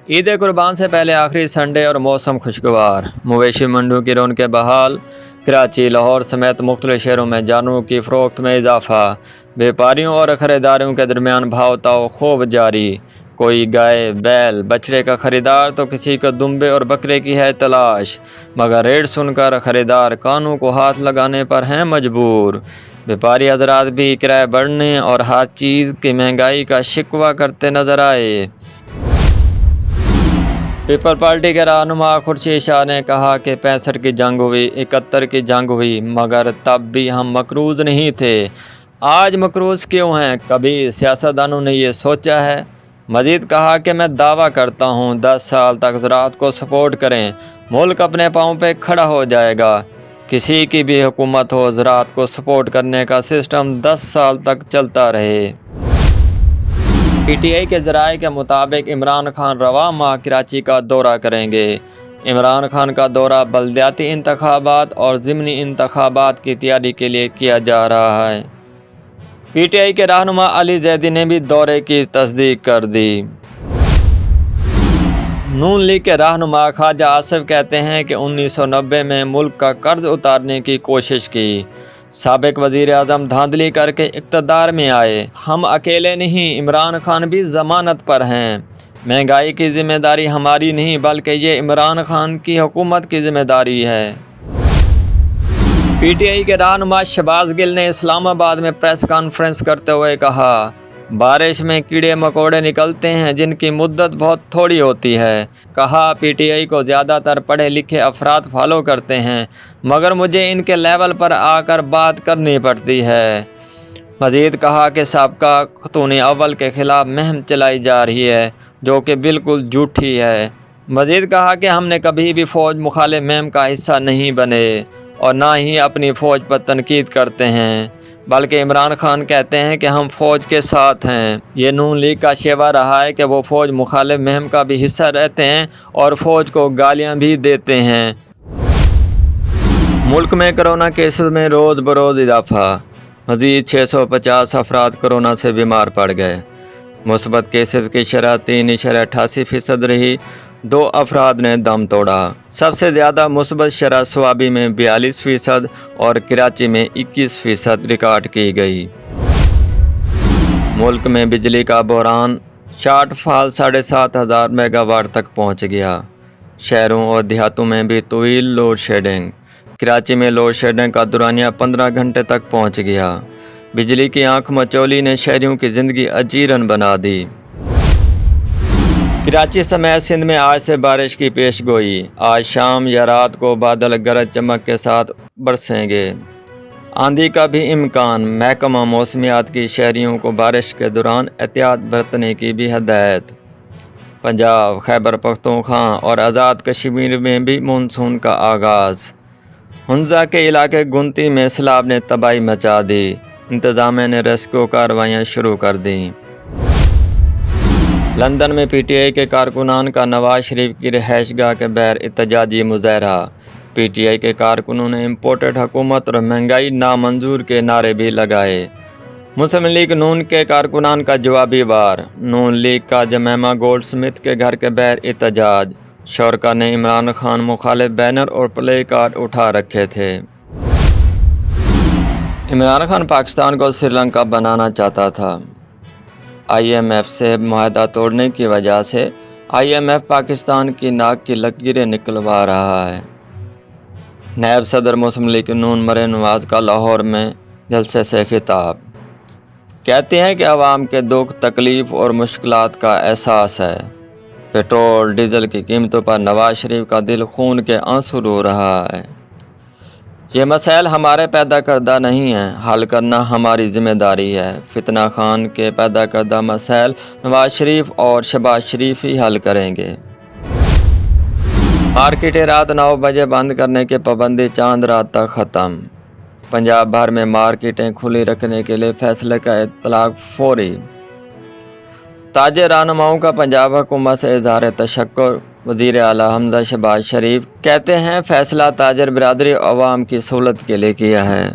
عید قربان سے پہلے آخری سنڈے اور موسم خوشگوار، مویشی منڈیوں کی رونقیں بحال۔ کراچی، لاہور سمیت مختلف شہروں میں جانوروں کی فروخت میں اضافہ، بیپاریوں اور خریداروں کے درمیان بھاؤ تاؤ خوب جاری۔ کوئی گائے، بیل، بچڑے کا خریدار تو کسی کو دمبے اور بکرے کی ہے تلاش، مگر ریٹ سن کر خریدار کانوں کو ہاتھ لگانے پر ہیں مجبور۔ بیپاری حضرات بھی کرائے بڑھنے اور ہر چیز کی مہنگائی کا شکوہ کرتے نظر آئے۔ پیپل پارٹی کے رہنما خورشید شاہ نے کہا کہ 65 کی جنگ ہوئی، 71 کی جنگ ہوئی، مگر تب بھی ہم مقروض نہیں تھے۔ آج مقروض کیوں ہیں؟ کبھی سیاستدانوں نے یہ سوچا ہے؟ مزید کہا کہ میں دعویٰ کرتا ہوں 10 سال تک زراعت کو سپورٹ کریں، ملک اپنے پاؤں پہ کھڑا ہو جائے گا۔ کسی کی بھی حکومت ہو، زراعت کو سپورٹ کرنے کا سسٹم 10 سال تک چلتا رہے۔ پی ٹی آئی کے ذرائع کے مطابق عمران خان رواں ماہ کراچی کا دورہ کریں گے۔ عمران خان کا دورہ بلدیاتی انتخابات اور ضمنی انتخابات کی تیاری کے لیے کیا جا رہا ہے۔ پی ٹی آئی کے رہنما علی زیدی نے بھی دورے کی تصدیق کر دی۔ نون لیگ کے رہنما خواجہ آصف کہتے ہیں کہ 1990 میں ملک کا قرض اتارنے کی کوشش کی، سابق وزیر اعظم دھاندلی کر کے اقتدار میں آئے۔ ہم اکیلے نہیں، عمران خان بھی ضمانت پر ہیں۔ مہنگائی کی ذمہ داری ہماری نہیں بلکہ یہ عمران خان کی حکومت کی ذمہ داری ہے۔ پی ٹی آئی کے رہنما شہباز گل نے اسلام آباد میں پریس کانفرنس کرتے ہوئے کہا، بارش میں کیڑے مکوڑے نکلتے ہیں جن کی مدت بہت تھوڑی ہوتی ہے۔ کہا پی ٹی آئی کو زیادہ تر پڑھے لکھے افراد فالو کرتے ہیں، مگر مجھے ان کے لیول پر آ کر بات کرنی پڑتی ہے۔ مزید کہا کہ سابقہ خاتون اول کے خلاف مہم چلائی جا رہی ہے جو کہ بالکل جھوٹی ہے۔ مزید کہا کہ ہم نے کبھی بھی فوج مخالف مہم کا حصہ نہیں بنے اور نہ ہی اپنی فوج پر تنقید کرتے ہیں، بلکہ عمران خان کہتے ہیں کہ ہم فوج کے ساتھ ہیں۔ یہ نون لیگ کا شیوا رہا ہے کہ وہ فوج مخالف مہم کا بھی حصہ رہتے ہیں اور فوج کو گالیاں بھی دیتے ہیں۔ ملک میں کرونا کیسز میں روز بروز اضافہ، مزید 650 افراد کرونا سے بیمار پڑ گئے۔ مثبت کیسز کی شرح 3.88% رہی، 2 افراد نے دم توڑا۔ سب سے زیادہ مثبت شرح سوابی میں 42% اور کراچی میں 21% ریکارڈ کی گئی۔ ملک میں بجلی کا بحران، شارٹ فال 7,500 میگا واٹ تک پہنچ گیا۔ شہروں اور دیہاتوں میں بھی طویل لوڈ شیڈنگ، کراچی میں لوڈ شیڈنگ کا دورانیہ 15 گھنٹے تک پہنچ گیا۔ بجلی کی آنکھ مچولی نے شہریوں کی زندگی اجیرن بنا دی۔ کراچی سمیت سندھ میں آج سے بارش کی پیش گوئی، آج شام یا رات کو بادل گرج چمک کے ساتھ برسیں گے۔ آندھی کا بھی امکان، محکمہ موسمیات کی شہریوں کو بارش کے دوران احتیاط برتنے کی بھی ہدایت۔ پنجاب، خیبر پختونخوا اور آزاد کشمیر میں بھی مانسون کا آغاز۔ ہنزا کے علاقے گنتی میں سیلاب نے تباہی مچا دی، انتظامیہ نے ریسکیو کارروائیاں شروع کر دیں۔ لندن میں پی ٹی آئی کے کارکنان کا نواز شریف کی رہائش گاہ کے باہر احتجاجی مظاہرہ۔ پی ٹی آئی کے کارکنوں نے امپورٹڈ حکومت اور مہنگائی نامنظور کے نعرے بھی لگائے۔ مسلم لیگ نون کے کارکنان کا جوابی وار، نون لیگ کا جمیمہ گولڈ سمتھ کے گھر کے باہر احتجاج، شرکاء نے عمران خان مخالف بینر اور پلے کارڈ اٹھا رکھے تھے۔ عمران خان پاکستان کو سری لنکا بنانا چاہتا تھا۔ آئی ایم ایف سے معاہدہ توڑنے کی وجہ سے آئی ایم ایف پاکستان کی ناک کی لکیریں نکلوا رہا ہے۔ نائب صدر مسلم لیگ نون مریم نواز کا لاہور میں جلسے سے خطاب، کہتے ہیں کہ عوام کے دکھ، تکلیف اور مشکلات کا احساس ہے۔ پیٹرول ڈیزل کی قیمتوں پر نواز شریف کا دل خون کے آنسو رو رہا ہے۔ یہ مسائل ہمارے پیدا کردہ نہیں ہیں، حل کرنا ہماری ذمہ داری ہے۔ فتنہ خان کے پیدا کردہ مسائل نواز شریف اور شہباز شریف ہی حل کریں گے۔ مارکیٹیں رات 9 بجے بند کرنے کی پابندی چاند رات تک ختم۔ پنجاب بھر میں مارکیٹیں کھلی رکھنے کے لیے فیصلے کا اطلاق فوری۔ تاجر رہنماؤں کا پنجاب حکومت سے اظہار تشکر، وزیر اعلیٰ حمزہ شہباز شریف کہتے ہیں فیصلہ تاجر برادری عوام کی سہولت کے لیے کیا ہے۔